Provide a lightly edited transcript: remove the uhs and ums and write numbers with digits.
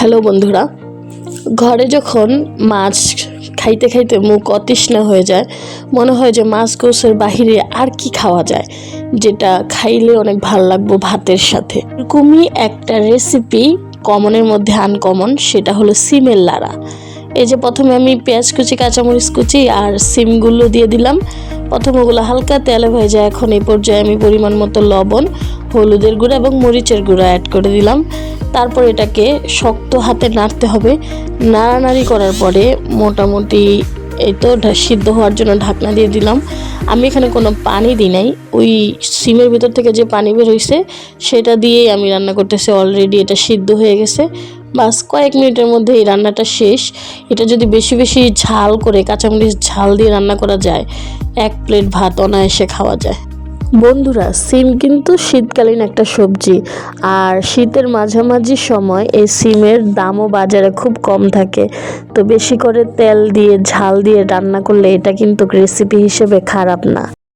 Hello বন্ধুরা, ঘরে যখন মাছ খাইতে খাইতে মুখ অতৃষ্ণা হয়ে যায়, মনে হয় যে মাছ গোছের বাহিরে আর কি খাওয়া যায় যেটা খাইলে অনেক ভাল লাগবে ভাতের সাথে। এরকমই একটা রেসিপি কমনের মধ্যে আনকমন, সেটা হলো সিমের লাড়া। এই যে প্রথমে আমি পেঁয়াজ কুচি, কাঁচামরিচ কুচি আর সিমগুলো দিয়ে দিলাম। প্রথমে ওগুলো হালকা তেলে ভেজে এখন এই পর্যায়ে আমি পরিমাণ মতো লবণ, হলুদের গুঁড়া এবং মরিচের গুঁড়া অ্যাড করে দিলাম। তারপর এটাকে শক্ত হাতে নাড়তে হবে। নাড়ানাড়ি করার পরে মোটামুটি এই তো সিদ্ধ হওয়ার জন্য ঢাকনা দিয়ে দিলাম। আমি এখানে কোনো পানি দিই নাই, ওই সিমের ভিতর থেকে যে পানি বের হয়েছে সেটা দিয়েই আমি রান্না করতেছি। অলরেডি এটা সিদ্ধ হয়ে গেছে, বাস কয়েক মিনিটের মধ্যে এই রান্নাটা শেষ। এটা যদি বেশি বেশি ঝাল করে কাঁচামরিচ ঝাল দিয়ে রান্না করা যায়, এক প্লেট ভাত অনায়াসে খাওয়া যায়। বন্ধুরা, সিম কিন্তু শীতকালীন একটা সবজি, আর শীতের মাঝামাঝি সময় এই সিমের দামও বাজারে খুব কম থাকে। তো বেশি করে তেল দিয়ে ঝাল দিয়ে রান্না করলে এটা কিন্তু রেসিপি হিসেবে খারাপ না।